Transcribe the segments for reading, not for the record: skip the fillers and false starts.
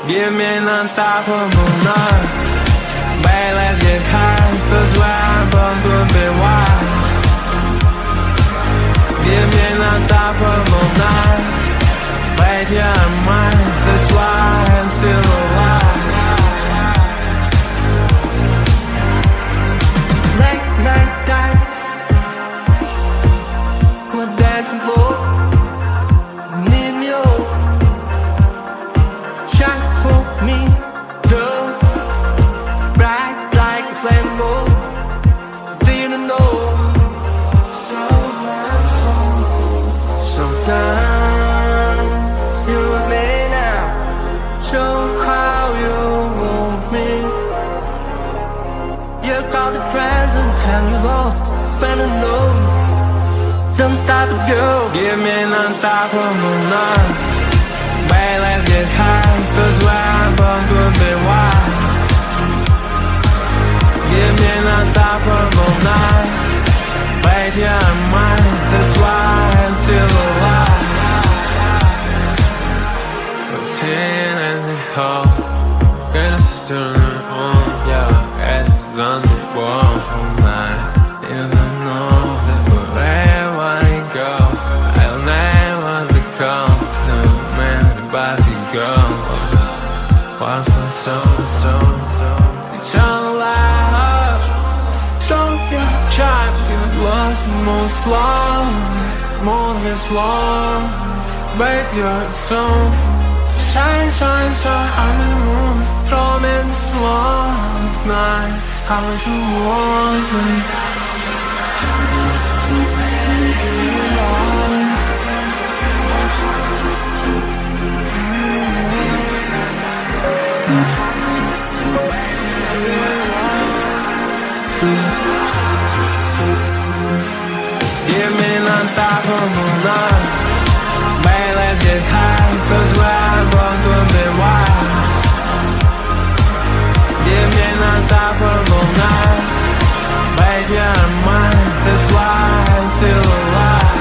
Give me an unstoppable night. Babe, let's get high, 'cause we're born to be wild. Give me an unstoppable night. Babe, you're mine, that's why I'm still alive. Late night time, we're dancing floor. Need me all. Shine for me, girl. Bright like a flame, oh. Feeling low. So much fun. So down, you and me now. Show how you want me. You caught the present and you lost, fell alone. Don't stop, girl. Give me an unstoppable night. Babe, let's get high, 'cause we're born to be wild. Give me an unstoppable night. Babe, you're mine, that's why I'm still alive. Routine and the whole, get us still on, yeah, as is on the wall all night. Even know that wherever I go, I'll never become the man about to go. What's the soul? Eternal life. Show your champion, lost most long, more than long. Babe, you're so shine, shine, shine on the moon. Show me the slow night. How would you want me? Give me an unstoppable night. Babe, let's get high, 'cause we're born to be wild. Give me an unstoppable night. Babe, you're mine, that's why I'm still alive.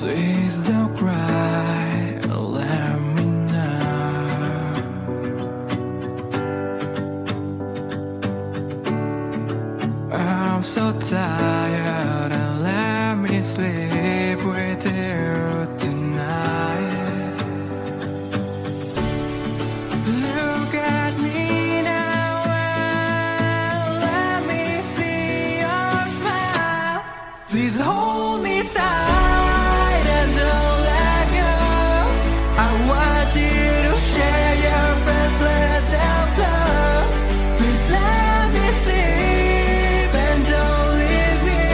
Please don't cry, let me know. I'm so tired and let me sleep with you tonight. Look at me now and let me see your smile. Please hold me tight and don't let go. I want you to share your breath, let them flow. Please let me sleep and don't leave me.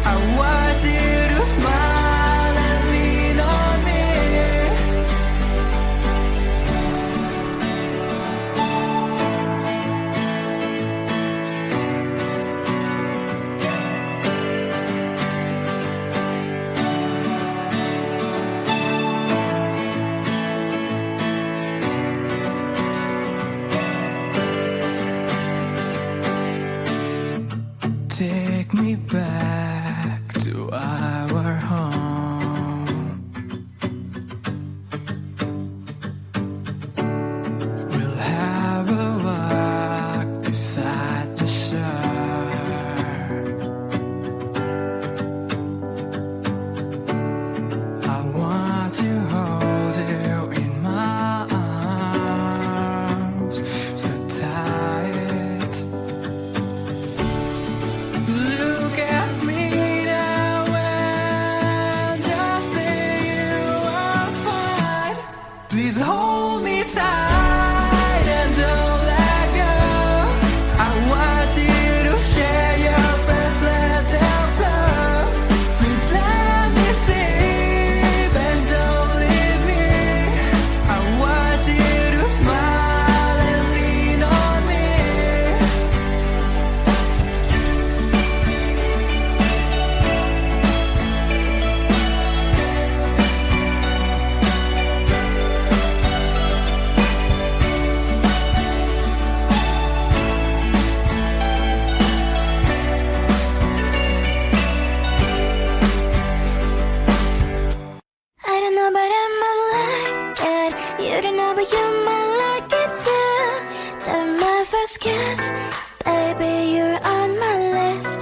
I want you to smile and lean on me. Take me back to our home. We'll have a walk beside the shore. I want to hold you in my arms so tight. Look at me now and just say you are fine. Please hold me tight and don't let go. I want you to share your breath, let them flow. Please let me sleep and don't leave me. I want you to smile and lean on me. I don't know, but I might like it. You don't know, but you might like it too. To my first kiss, baby, you're on my list.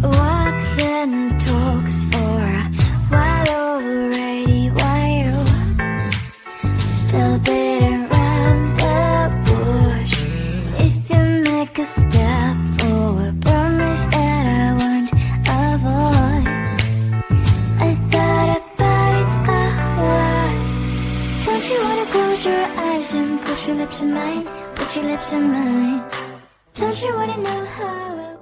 Walks and talks for a while already. Why you still beating around the bush? If you make a step forward, promise that I won't avoid. I thought about it a lot. Don't you wanna close your eyes and put your lips in mine? Put your lips in mine. Don't you wanna know how I